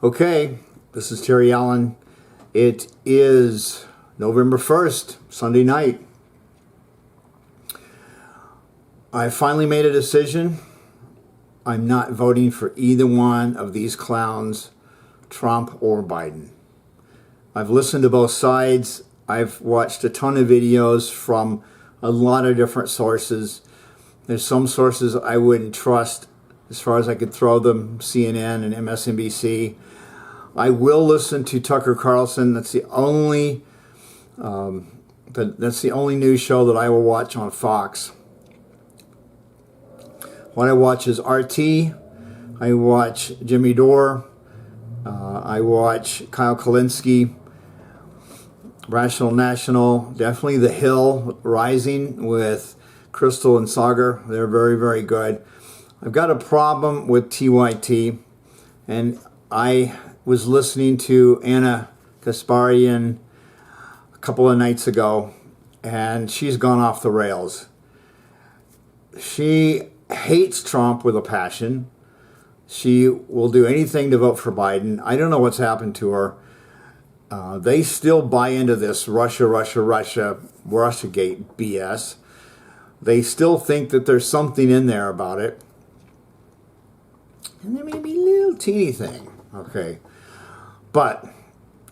Okay, this is Terry Allen. It is November 1st, Sunday night. I finally made a decision. I'm not voting for either one of these clowns, Trump or Biden. I've listened to both sides. I've watched a ton of videos from a lot of different sources. There's some sources I wouldn't trust as far as I could throw them, CNN and MSNBC. I will listen to Tucker Carlson. That's the only news show that I will watch on Fox. What I watch is RT. I watch Jimmy Dore. I watch Kyle Kulinski. Rational National. Definitely The Hill Rising with Crystal and Sagar. They're very, very good. I've got a problem with TYT, and I was listening to Anna Kasparian a couple of nights ago, and she's gone off the rails. She hates Trump with a passion. She will do anything to vote for Biden. I don't know what's happened to her. They still buy into this Russiagate BS. They still think that there's something in there about it. And there may be a little teeny thing. Okay. But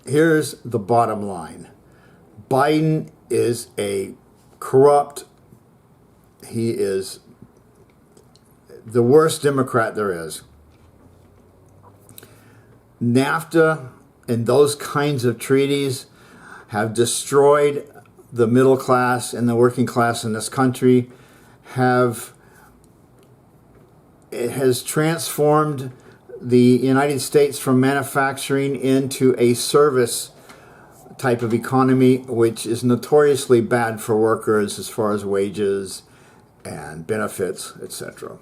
here's the bottom line. Biden is a corrupt, he is the worst Democrat there is. NAFTA and those kinds of treaties have destroyed the middle class and the working class in this country. It has transformed the United States from manufacturing into a service type of economy, which is notoriously bad for workers as far as wages and benefits, etc.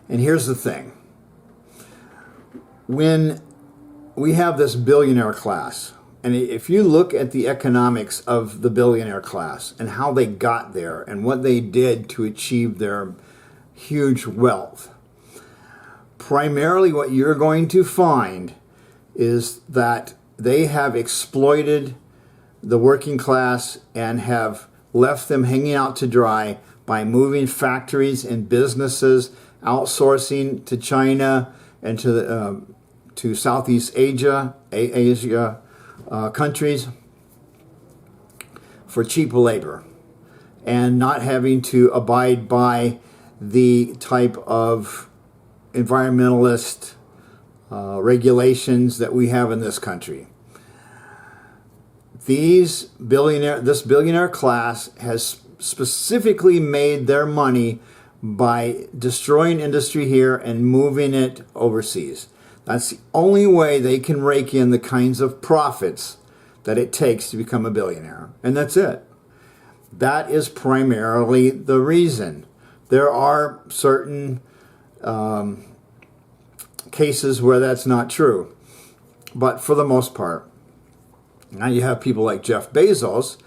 And here's the thing. When we have this billionaire class, and if you look at the economics of the billionaire class and how they got there and what they did to achieve their huge wealth, primarily what you're going to find is that they have exploited the working class and have left them hanging out to dry by moving factories and businesses, outsourcing to China and to Southeast Asia countries for cheap labor, and not having to abide by the type of environmentalist regulations that we have in this country. This billionaire class has specifically made their money by destroying industry here and moving it overseas. That's the only way they can rake in the kinds of profits that it takes to become a billionaire. And that's it. That is primarily the reason. There are certain cases where that's not true. But for the most part, now you have people like Jeff Bezos,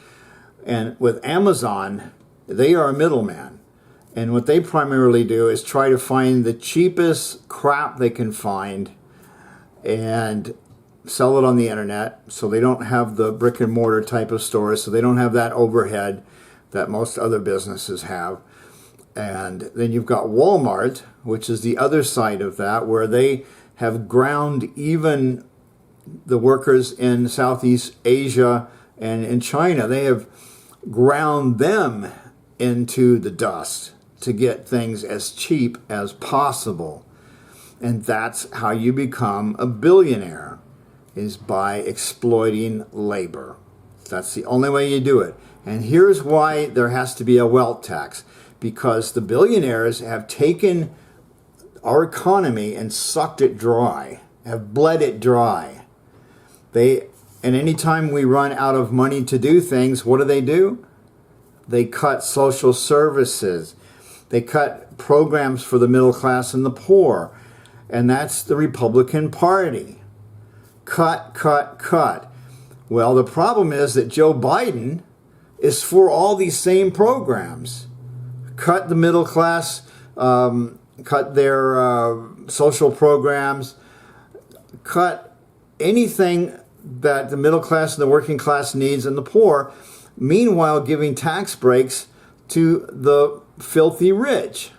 and with Amazon, they are a middleman. And what they primarily do is try to find the cheapest crap they can find and sell it on the internet, so they don't have the brick and mortar type of stores, so they don't have that overhead that most other businesses have. And then you've got Walmart, which is the other side of that, where they have ground even the workers in Southeast Asia and in China. They have ground them into the dust to get things as cheap as possible. And that's how you become a billionaire, is by exploiting labor. That's the only way you do it. And here's why there has to be a wealth tax. Because the billionaires have taken our economy and sucked it dry, have bled it dry. And anytime we run out of money to do things, what do? They cut social services. They cut programs for the middle class and the poor. And that's the Republican Party. Cut, cut, cut. Well, the problem is that Joe Biden is for all these same programs. Cut the middle class, cut their social programs, cut anything that the middle class and the working class needs and the poor, meanwhile giving tax breaks to the filthy rich.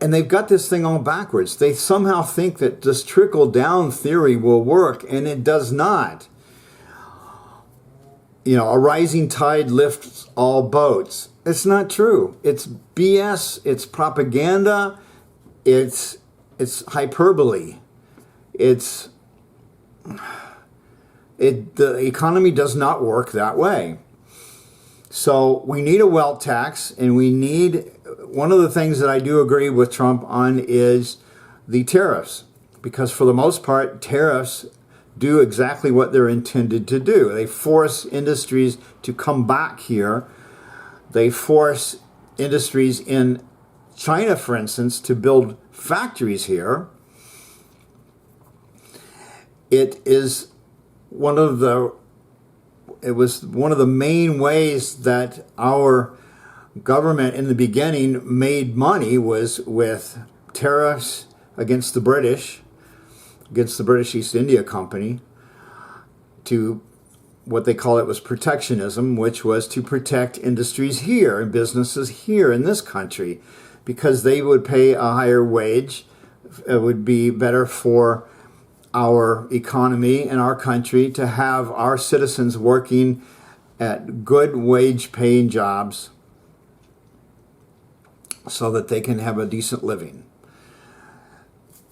And they've got this thing all backwards. They somehow think that this trickle-down theory will work, and it does not. You know, a rising tide lifts all boats. It's not true. It's BS. It's propaganda. It's hyperbole. The economy does not work that way. So we need a wealth tax, and we need, one of the things that I do agree with Trump on is the tariffs, because for the most part, tariffs do exactly what they're intended to do. They force industries to come back here. They force industries in China, for instance, to build factories here. It was one of the main ways that our government in the beginning made money was with tariffs against the British East India Company, to what they call it was protectionism, which was to protect industries here and businesses here in this country, because they would pay a higher wage. It would be better for our economy and our country to have our citizens working at good wage paying jobs so that they can have a decent living.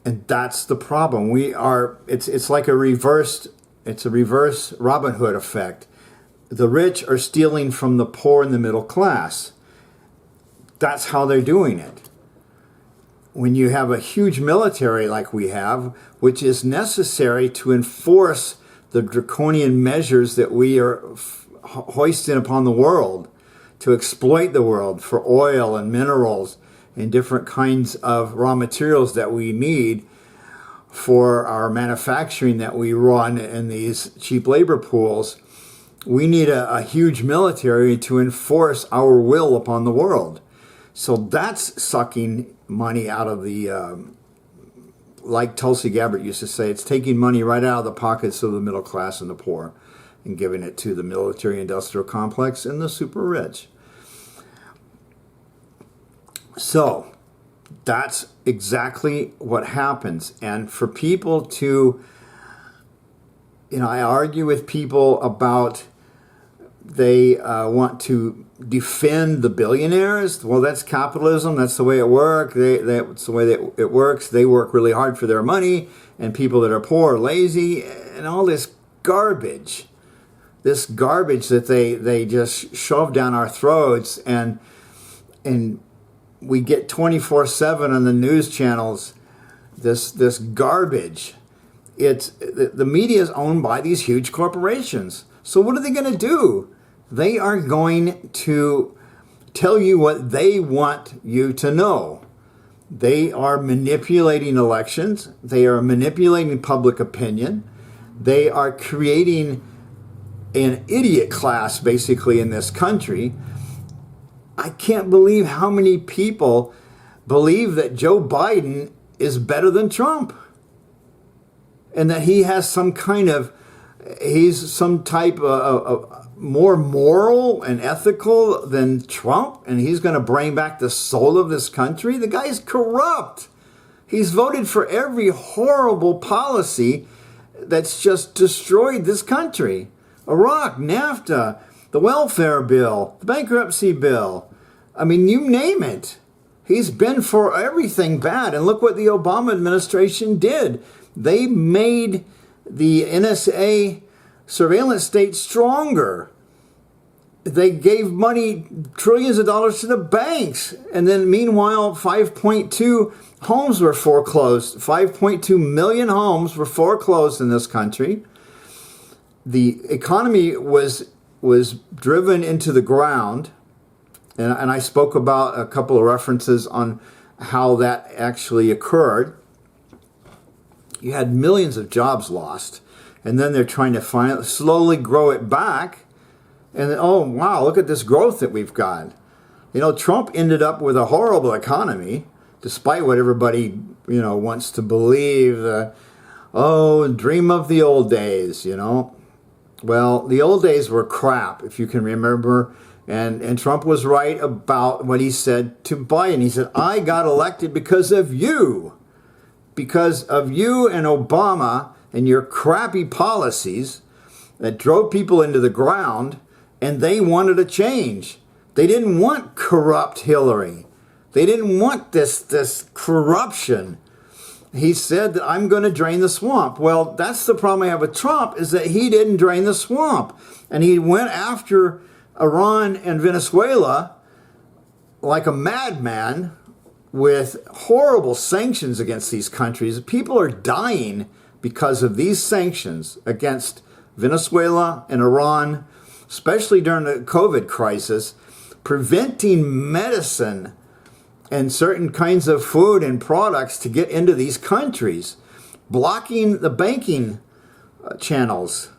And that's the problem. It's like a reverse Robin Hood effect. The rich are stealing from the poor and the middle class. That's how they're doing it. When you have a huge military like we have, which is necessary to enforce the draconian measures that we are hoisting upon the world, to exploit the world for oil and minerals and different kinds of raw materials that we need for our manufacturing that we run in these cheap labor pools, we need a huge military to enforce our will upon the world. So that's sucking money out of the, like Tulsi Gabbard used to say, it's taking money right out of the pockets of the middle class and the poor and giving it to the military-industrial complex and the super rich. So that's exactly what happens. And for people to, I argue with people about they want to defend the billionaires. Well, that's capitalism. That's the way it works. That's the way that it works. They work really hard for their money, and people that are poor are lazy, and all this garbage. This garbage that they just shove down our throats, and we get 24/7 on the news channels. This garbage. The media is owned by these huge corporations. So what are they going to do? They are going to tell you what they want you to know. They are manipulating elections. They are manipulating public opinion. They are creating an idiot class, basically, in this country. I can't believe how many people believe that Joe Biden is better than Trump, and that he has he's some type of more moral and ethical than Trump, and he's going to bring back the soul of this country. The guy's corrupt. He's voted for every horrible policy that's just destroyed this country. Iraq, NAFTA, the welfare bill, the bankruptcy bill. I mean, you name it. He's been for everything bad. And look what the Obama administration did. They made the NSA surveillance state stronger. They gave money, trillions of dollars to the banks. And then meanwhile, 5.2 homes were foreclosed. 5.2 million homes were foreclosed in this country. The economy was driven into the ground. And I spoke about a couple of references on how that actually occurred. You had millions of jobs lost. And then they're trying to slowly grow it back. And then, oh, wow, look at this growth that we've got. Trump ended up with a horrible economy. despite what everybody, wants to believe. Dream of the old days, Well, the old days were crap, if you can remember. And Trump was right about what he said to Biden. He said, I got elected because of you. Because of you and Obama and your crappy policies that drove people into the ground, and they wanted a change. They didn't want corrupt Hillary. They didn't want this corruption. He said that I'm going to drain the swamp. Well, that's the problem I have with Trump, is that he didn't drain the swamp. And he went after Iran and Venezuela like a madman with horrible sanctions against these countries. People are dying because of these sanctions against Venezuela and Iran, especially during the COVID crisis, preventing medicine and certain kinds of food and products to get into these countries, blocking the banking channels.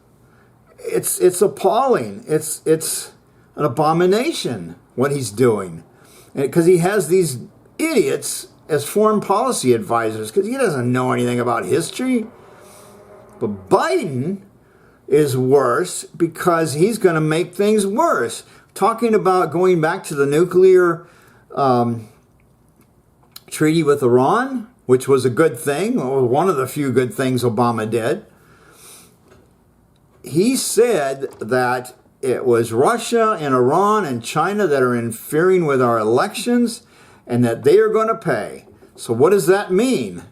It's appalling. It's an abomination what he's doing, because he has these idiots as foreign policy advisors, because he doesn't know anything about history. But Biden is worse because he's going to make things worse. Talking about going back to the nuclear treaty with Iran, which was a good thing, or one of the few good things Obama did. He said that it was Russia and Iran and China that are interfering with our elections and that they are going to pay. So what does that mean?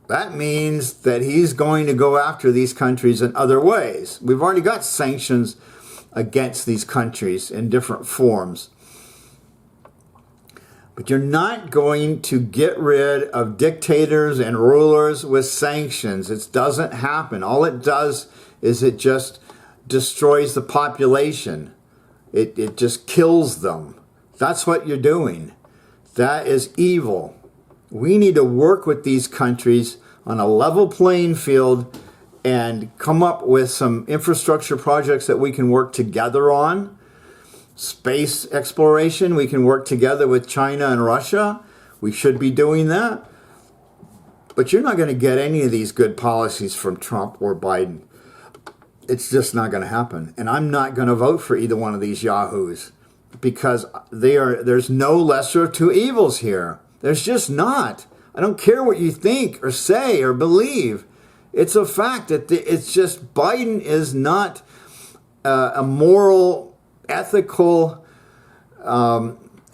That means that he's going to go after these countries in other ways. We've already got sanctions against these countries in different forms. But you're not going to get rid of dictators and rulers with sanctions. It doesn't happen. All it does is it just destroys the population. It just kills them. That's what you're doing. That is evil. We need to work with these countries on a level playing field and come up with some infrastructure projects that we can work together on. Space exploration, we can work together with China and Russia. We should be doing that. But you're not going to get any of these good policies from Trump or Biden. It's just not going to happen. And I'm not going to vote for either one of these yahoos, because there's no lesser of two evils here. There's just not. I don't care what you think or say or believe. It's a fact that it's just Biden is not a moral, ethical,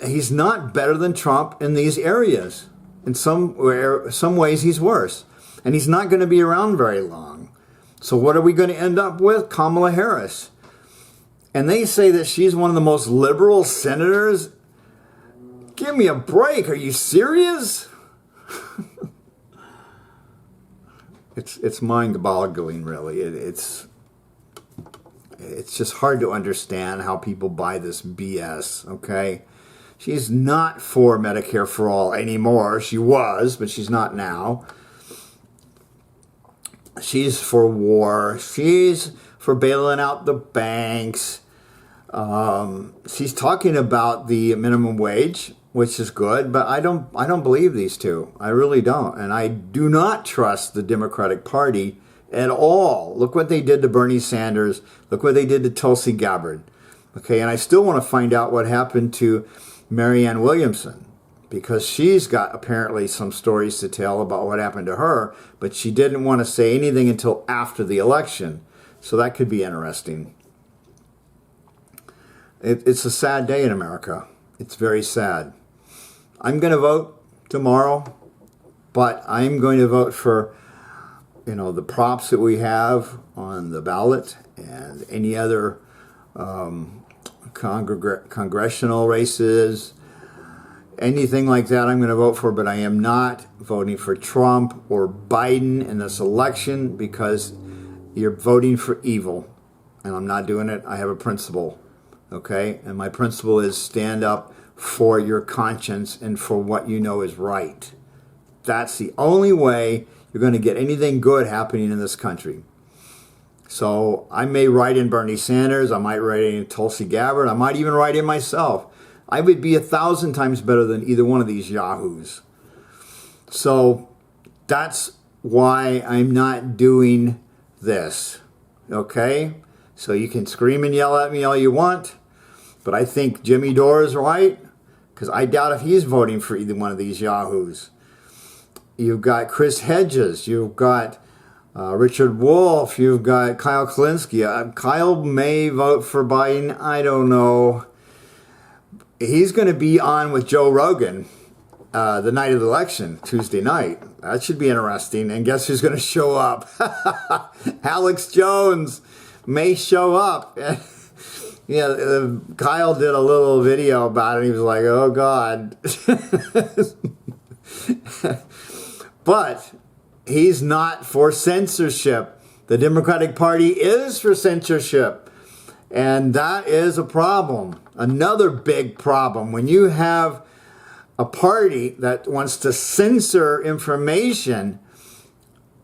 he's not better than Trump in these areas. In some ways he's worse. And he's not going to be around very long. So what are we going to end up with? Kamala Harris. And they say that she's one of the most liberal senators. Give me a break. Are you serious? It's mind-boggling, really. It's just hard to understand how people buy this BS, okay? She's not for Medicare for all anymore. She was, but she's not now. She's for war. She's for bailing out the banks. She's talking about the minimum wage, which is good, but I don't believe these two. I really don't. And I do not trust the Democratic Party at all. Look what they did to Bernie Sanders. Look what they did to Tulsi Gabbard. Okay, and I still want to find out what happened to Marianne Williamson, because she's got apparently some stories to tell about what happened to her, but she didn't want to say anything until after the election. So that could be interesting. It's a sad day in America. It's very sad. I'm going to vote tomorrow, but I'm going to vote for, the props that we have on the ballot and any other congressional races, anything like that I'm going to vote for, but I am not voting for Trump or Biden in this election, because you're voting for evil, and I'm not doing it. I have a principle, okay? And my principle is stand up for your conscience and for what you know is right. That's the only way you're going to get anything good happening in this country. So I may write in Bernie Sanders, I might write in Tulsi Gabbard, I might even write in myself. I would be 1,000 times better than either one of these yahoos. So that's why I'm not doing this. Okay? So you can scream and yell at me all you want, but I think Jimmy Dore is right, because I doubt if he's voting for either one of these yahoos. You've got Chris Hedges, you've got Richard Wolff, you've got Kyle Kalinske. Kyle may vote for Biden, I don't know. He's going to be on with Joe Rogan the night of the election, Tuesday night. That should be interesting. And guess who's going to show up? Alex Jones may show up. Yeah, Kyle did a little video about it. He was like, oh, God. But he's not for censorship. The Democratic Party is for censorship. And that is a problem. Another big problem. When you have a party that wants to censor information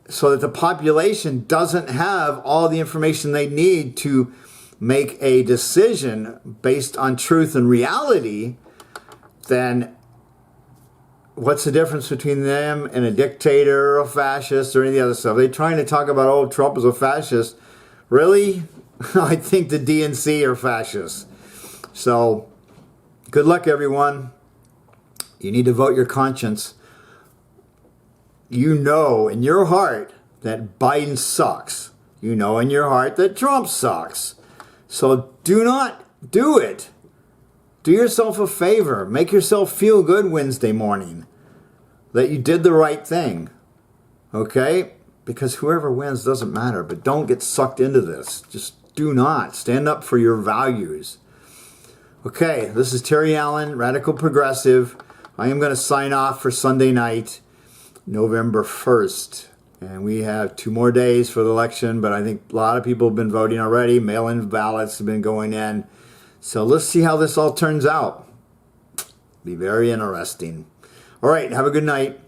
so that the population doesn't have all the information they need to make a decision based on truth and reality, then what's the difference between them and a dictator or a fascist or any of the other stuff? They're trying to talk about, oh, Trump is a fascist. Really? I think the DNC are fascists. So, good luck, everyone. You need to vote your conscience. You know in your heart that Biden sucks. You know in your heart that Trump sucks. So do not do it. Do yourself a favor. Make yourself feel good Wednesday morning that you did the right thing. Okay? Because whoever wins doesn't matter. But don't get sucked into this. Just do not. Stand up for your values. Okay, this is Terry Allen, Radical Progressive. I am going to sign off for Sunday night, November 1st. And we have 2 more days for the election, but I think a lot of people have been voting already. Mail-in ballots have been going in. So let's see how this all turns out. Be very interesting. All right, have a good night.